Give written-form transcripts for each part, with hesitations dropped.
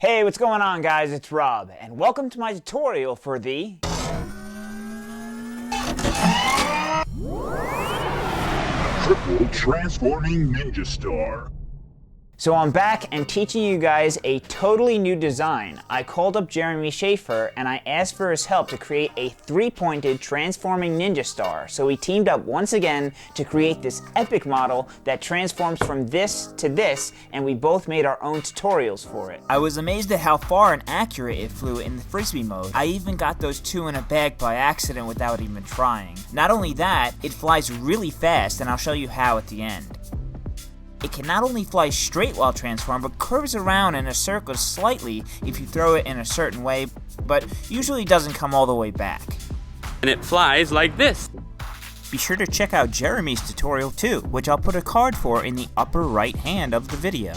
Hey, what's going on guys? It's Rob, and welcome to my tutorial for the Triple Transforming Ninja Star. So I'm back and teaching you guys a totally new design. I called up Jeremy Shafer and I asked for his help to create a three-pointed transforming ninja star. So we teamed up once again to create this epic model that transforms from this to this, and we both made our own tutorials for it. I was amazed at how far and accurate it flew in the Frisbee mode. I even got those two in a bag by accident without even trying. Not only that, it flies really fast, and I'll show you how at the end. It can not only fly straight while transformed, but curves around in a circle slightly if you throw it in a certain way, but usually doesn't come all the way back. And it flies like this. Be sure to check out Jeremy's tutorial too, which I'll put a card for in the upper right hand of the video.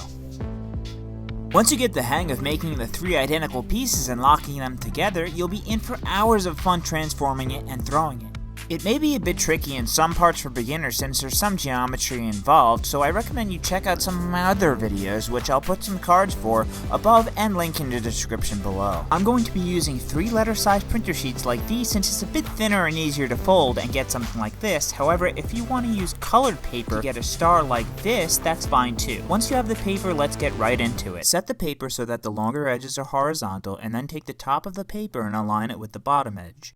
Once you get the hang of making the three identical pieces and locking them together, you'll be in for hours of fun transforming it and throwing it. It may be a bit tricky in some parts for beginners since there's some geometry involved, so I recommend you check out some of my other videos, which I'll put some cards for above and link in the description below. I'm going to be using 3-letter size printer sheets like these since it's a bit thinner and easier to fold and get something like this. However, if you want to use colored paper to get a star like this, that's fine too. Once you have the paper, let's get right into it. Set the paper so that the longer edges are horizontal, and then take the top of the paper and align it with the bottom edge.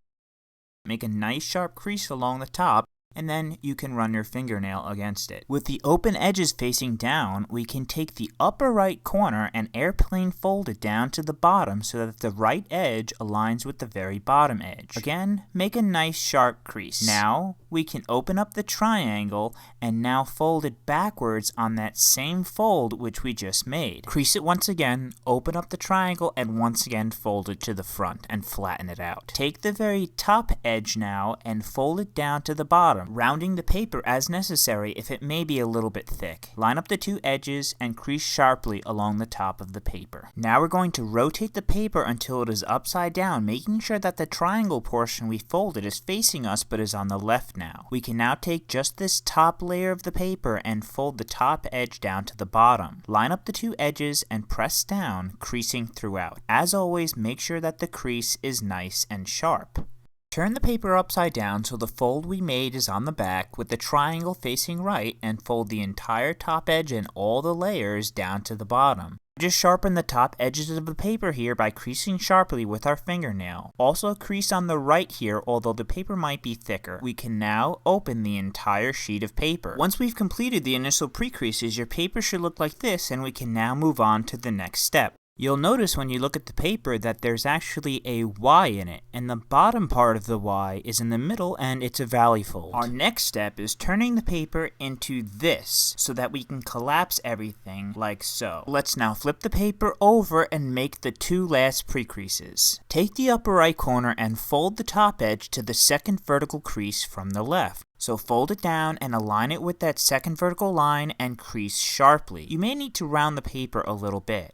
Make a nice sharp crease along the top, and then you can run your fingernail against it. With the open edges facing down, we can take the upper right corner and airplane fold it down to the bottom so that the right edge aligns with the very bottom edge. Again, make a nice sharp crease. Now, we can open up the triangle and now fold it backwards on that same fold which we just made. Crease it once again, open up the triangle, and once again fold it to the front and flatten it out. Take the very top edge now and fold it down to the bottom, rounding the paper as necessary if it may be a little bit thick. Line up the two edges and crease sharply along the top of the paper. Now we're going to rotate the paper until it is upside down, making sure that the triangle portion we folded is facing us but is on the left now. We can now take just this top layer of the paper and fold the top edge down to the bottom. Line up the two edges and press down, creasing throughout. As always, make sure that the crease is nice and sharp. Turn the paper upside down so the fold we made is on the back with the triangle facing right, and fold the entire top edge and all the layers down to the bottom. Just sharpen the top edges of the paper here by creasing sharply with our fingernail. Also crease on the right here, although the paper might be thicker. We can now open the entire sheet of paper. Once we've completed the initial pre-creases, your paper should look like this, and we can now move on to the next step. You'll notice when you look at the paper that there's actually a Y in it, and the bottom part of the Y is in the middle and it's a valley fold. Our next step is turning the paper into this so that we can collapse everything like so. Let's now flip the paper over and make the two last pre-creases. Take the upper right corner and fold the top edge to the second vertical crease from the left. So fold it down and align it with that second vertical line and crease sharply. You may need to round the paper a little bit.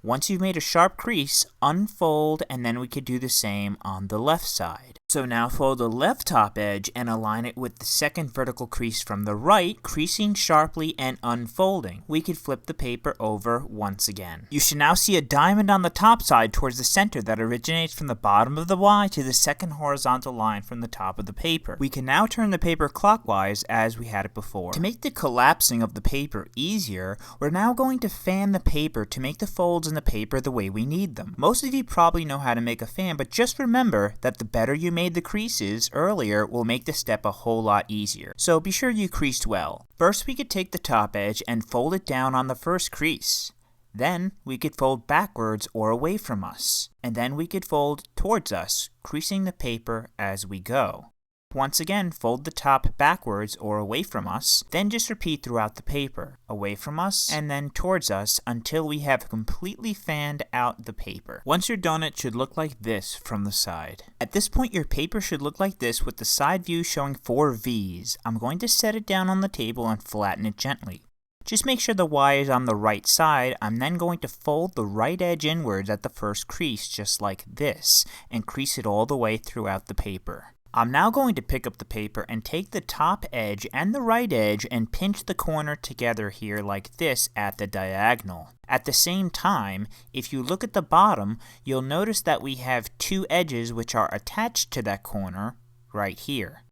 Once you've made a sharp crease, unfold, and then we could do the same on the left side. So now fold the left top edge and align it with the second vertical crease from the right, creasing sharply and unfolding. We could flip the paper over once again. You should now see a diamond on the top side towards the center that originates from the bottom of the Y to the second horizontal line from the top of the paper. We can now turn the paper clockwise as we had it before. To make the collapsing of the paper easier, we're now going to fan the paper to make the folds in the paper the way we need them. Most of you probably know how to make a fan, but just remember that the better you made the creases earlier will make the step a whole lot easier. So be sure you creased well. First, we could take the top edge and fold it down on the first crease. Then we could fold backwards or away from us. And then we could fold towards us, creasing the paper as we go. Once again, fold the top backwards or away from us, then just repeat throughout the paper, away from us and then towards us until we have completely fanned out the paper. Once you're done, it should look like this from the side. At this point, your paper should look like this with the side view showing 4 V's. I'm going to set it down on the table and flatten it gently. Just make sure the Y is on the right side. I'm then going to fold the right edge inwards at the first crease just like this and crease it all the way throughout the paper. I'm now going to pick up the paper and take the top edge and the right edge and pinch the corner together here like this at the diagonal. At the same time, if you look at the bottom, you'll notice that we have two edges which are attached to that corner right here.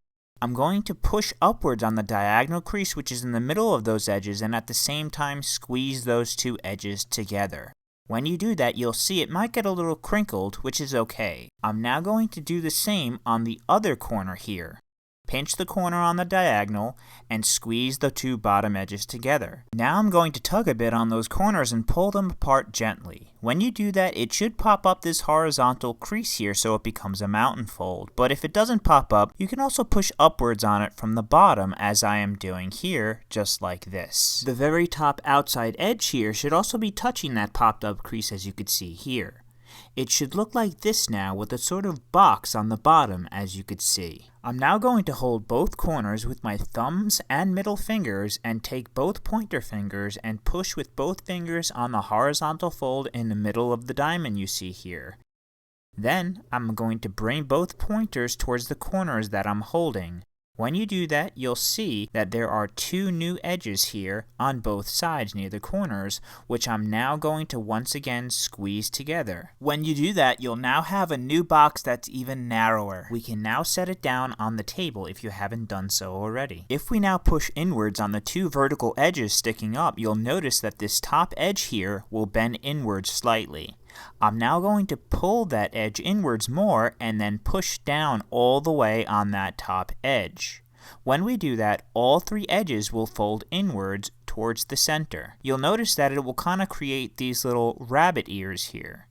I'm going to push upwards on the diagonal crease which is in the middle of those edges and at the same time squeeze those two edges together. When you do that, you'll see it might get a little crinkled, which is okay. I'm now going to do the same on the other corner here. Pinch the corner on the diagonal and squeeze the two bottom edges together. Now I'm going to tug a bit on those corners and pull them apart gently. When you do that, it should pop up this horizontal crease here so it becomes a mountain fold. But if it doesn't pop up, you can also push upwards on it from the bottom as I am doing here, just like this. The very top outside edge here should also be touching that popped up crease as you could see here. It should look like this now with a sort of box on the bottom as you could see. I'm now going to hold both corners with my thumbs and middle fingers and take both pointer fingers and push with both fingers on the horizontal fold in the middle of the diamond you see here. Then I'm going to bring both pointers towards the corners that I'm holding. When you do that, you'll see that there are two new edges here on both sides near the corners, which I'm now going to once again squeeze together. When you do that, you'll now have a new box that's even narrower. We can now set it down on the table if you haven't done so already. If we now push inwards on the two vertical edges sticking up, you'll notice that this top edge here will bend inwards slightly. I'm now going to pull that edge inwards more and then push down all the way on that top edge. When we do that, all three edges will fold inwards towards the center. You'll notice that it will kind of create these little rabbit ears here.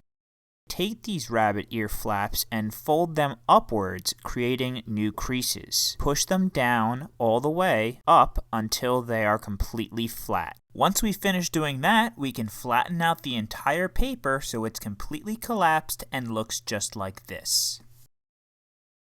Take these rabbit ear flaps and fold them upwards, creating new creases. Push them down all the way up until they are completely flat. Once we finish doing that, we can flatten out the entire paper so it's completely collapsed and looks just like this.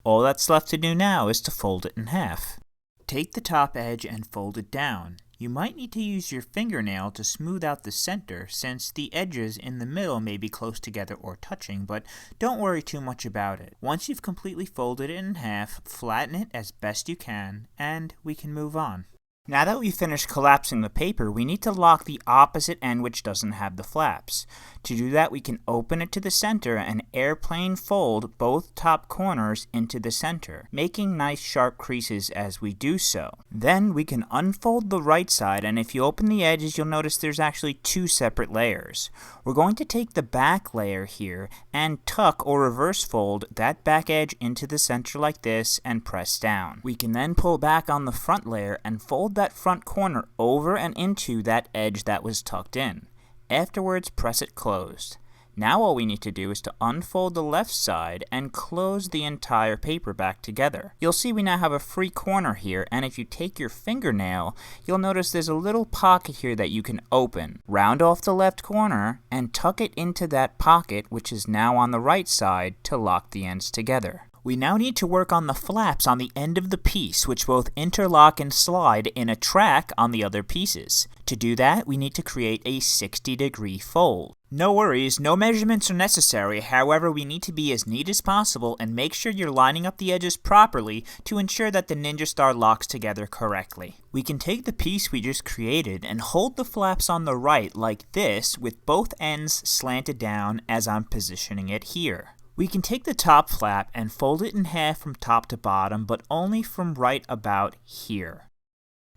All that's left to do now is to fold it in half. Take the top edge and fold it down. You might need to use your fingernail to smooth out the center since the edges in the middle may be close together or touching, but don't worry too much about it. Once you've completely folded it in half, flatten it as best you can, and we can move on. Now that we've finished collapsing the paper, we need to lock the opposite end which doesn't have the flaps. To do that, we can open it to the center and airplane fold both top corners into the center, making nice sharp creases as we do so. Then we can unfold the right side, and if you open the edges, you'll notice there's actually two separate layers. We're going to take the back layer here and tuck or reverse fold that back edge into the center like this and press down. We can then pull back on the front layer and fold that front corner over and into that edge that was tucked in. Afterwards, press it closed. Now all we need to do is to unfold the left side and close the entire paper back together. You'll see we now have a free corner here, and if you take your fingernail, you'll notice there's a little pocket here that you can open. Round off the left corner and tuck it into that pocket, which is now on the right side, to lock the ends together. We now need to work on the flaps on the end of the piece, which both interlock and slide in a track on the other pieces. To do that, we need to create a 60-degree fold. No worries, no measurements are necessary, however we need to be as neat as possible and make sure you're lining up the edges properly to ensure that the Ninja Star locks together correctly. We can take the piece we just created and hold the flaps on the right like this with both ends slanted down as I'm positioning it here. We can take the top flap and fold it in half from top to bottom, but only from right about here.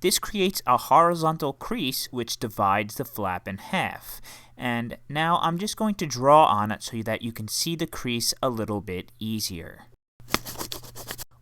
This creates a horizontal crease which divides the flap in half. And now I'm just going to draw on it so that you can see the crease a little bit easier.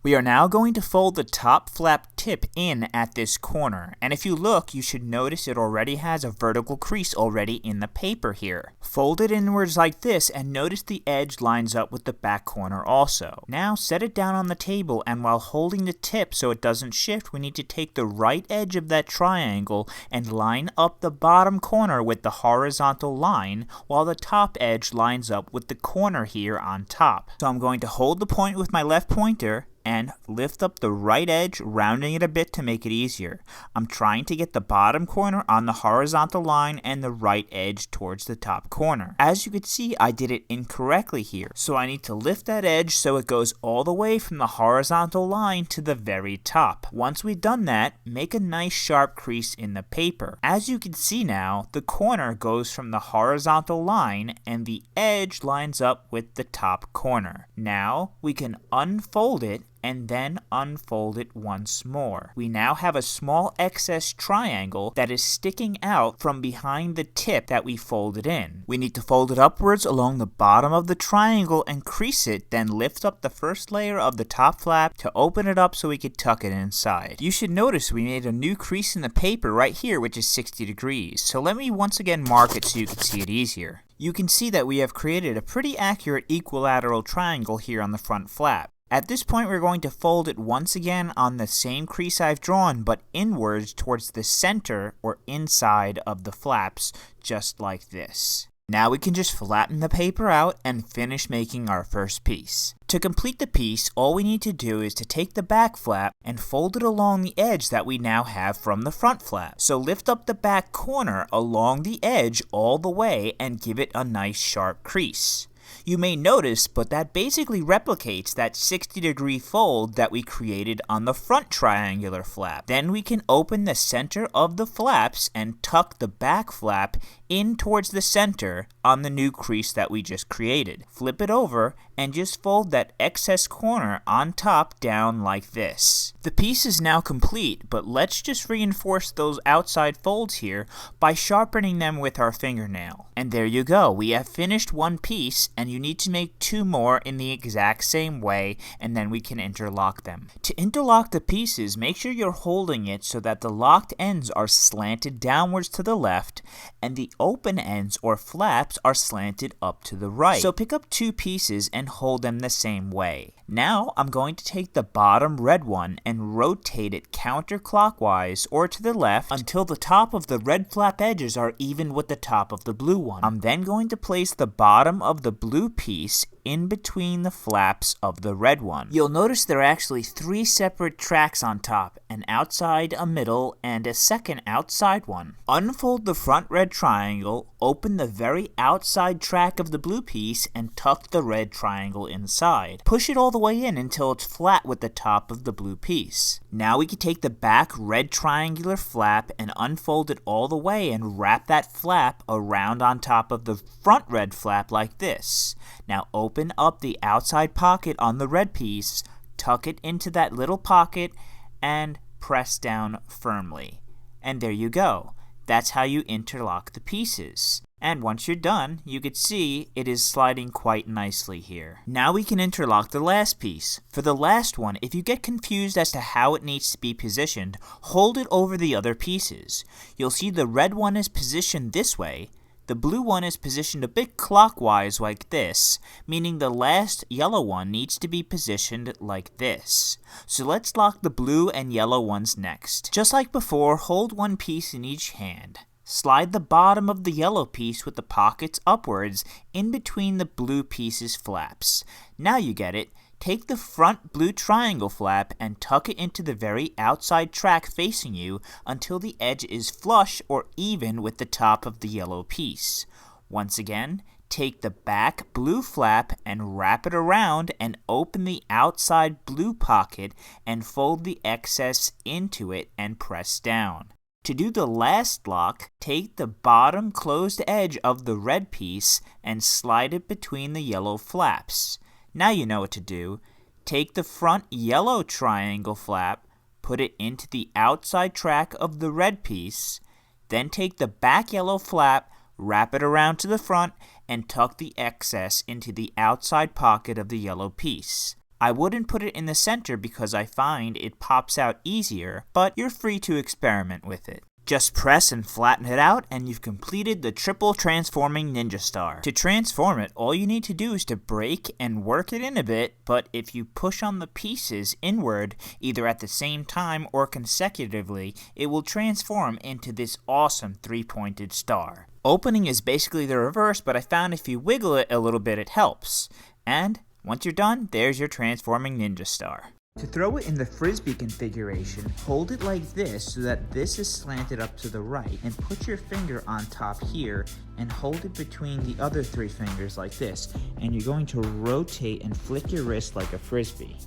We are now going to fold the top flap tip in at this corner, and if you look, you should notice it already has a vertical crease already in the paper here. Fold it inwards like this and notice the edge lines up with the back corner also. Now set it down on the table, and while holding the tip so it doesn't shift, we need to take the right edge of that triangle and line up the bottom corner with the horizontal line, while the top edge lines up with the corner here on top. So I'm going to hold the point with my left pointer, and lift up the right edge, rounding it a bit to make it easier. I'm trying to get the bottom corner on the horizontal line and the right edge towards the top corner. As you can see, I did it incorrectly here, so I need to lift that edge so it goes all the way from the horizontal line to the very top. Once we've done that, make a nice sharp crease in the paper. As you can see now, the corner goes from the horizontal line and the edge lines up with the top corner. Now we can unfold it and then unfold it once more. We now have a small excess triangle that is sticking out from behind the tip that we folded in. We need to fold it upwards along the bottom of the triangle and crease it, then lift up the first layer of the top flap to open it up so we could tuck it inside. You should notice we made a new crease in the paper right here, which is 60 degrees. So let me once again mark it so you can see it easier. You can see that we have created a pretty accurate equilateral triangle here on the front flap. At this point, we're going to fold it once again on the same crease I've drawn, but inwards towards the center or inside of the flaps, just like this. Now we can just flatten the paper out and finish making our first piece. To complete the piece, all we need to do is to take the back flap and fold it along the edge that we now have from the front flap. So lift up the back corner along the edge all the way and give it a nice sharp crease. You may notice, but that basically replicates that 60-degree fold that we created on the front triangular flap. Then we can open the center of the flaps and tuck the back flap in towards the center on the new crease that we just created. Flip it over and just fold that excess corner on top down like this. The piece is now complete, but let's just reinforce those outside folds here by sharpening them with our fingernail. And there you go, we have finished one piece, and you need to make two more in the exact same way, and then we can interlock them. To interlock the pieces, make sure you're holding it so that the locked ends are slanted downwards to the left, and the open ends or flaps are slanted up to the right. So pick up two pieces and hold them the same way. Now I'm going to take the bottom red one and rotate it counterclockwise or to the left until the top of the red flap edges are even with the top of the blue one. I'm then going to place the bottom of the blue piece in between the flaps of the red one. You'll notice there are actually three separate tracks on top, an outside, a middle, and a second outside one. Unfold the front red triangle, open the very outside track of the blue piece, and tuck the red triangle inside. Push it all the way in until it's flat with the top of the blue piece. Now we can take the back red triangular flap and unfold it all the way and wrap that flap around on top of the front red flap like this. Now open up the outside pocket on the red piece, tuck it into that little pocket, and press down firmly. And there you go. That's how you interlock the pieces. And once you're done, you can see it is sliding quite nicely here. Now we can interlock the last piece. For the last one, if you get confused as to how it needs to be positioned, hold it over the other pieces. You'll see the red one is positioned this way. The blue one is positioned a bit clockwise like this, meaning the last yellow one needs to be positioned like this. So let's lock the blue and yellow ones next. Just like before, hold one piece in each hand. Slide the bottom of the yellow piece with the pockets upwards in between the blue piece's flaps. Now you get it. Take the front blue triangle flap and tuck it into the very outside track facing you until the edge is flush or even with the top of the yellow piece. Once again, take the back blue flap and wrap it around and open the outside blue pocket and fold the excess into it and press down. To do the last lock, take the bottom closed edge of the red piece and slide it between the yellow flaps. Now you know what to do. Take the front yellow triangle flap, put it into the outside track of the red piece, then take the back yellow flap, wrap it around to the front, and tuck the excess into the outside pocket of the yellow piece. I wouldn't put it in the center because I find it pops out easier, but you're free to experiment with it. Just press and flatten it out and you've completed the triple transforming ninja star. To transform it, all you need to do is to break and work it in a bit, but if you push on the pieces inward, either at the same time or consecutively, it will transform into this awesome three-pointed star. Opening is basically the reverse, but I found if you wiggle it a little bit, it helps. And once you're done, there's your transforming ninja star. To throw it in the Frisbee configuration, hold it like this so that this is slanted up to the right, and put your finger on top here and hold it between the other 3 fingers like this, and you're going to rotate and flick your wrist like a Frisbee.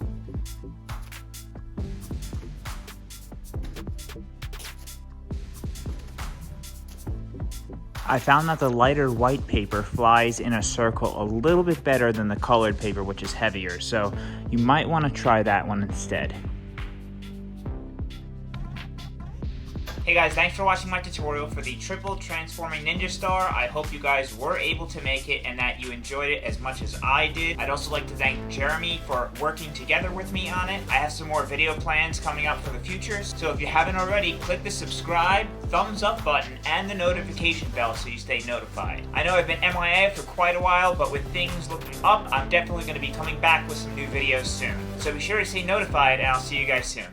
I found that the lighter white paper flies in a circle a little bit better than the colored paper, which is heavier, so you might want to try that one instead. Hey guys, thanks for watching my tutorial for the triple transforming ninja star. I hope you guys were able to make it and that you enjoyed it as much as I did. I'd also like to thank Jeremy for working together with me on it. I have some more video plans coming up for the future, so if you haven't already, click the subscribe, thumbs up button, and the notification bell so you stay notified. I know I've been MIA for quite a while, but with things looking up, I'm definitely going to be coming back with some new videos soon. So be sure to stay notified, and I'll see you guys soon.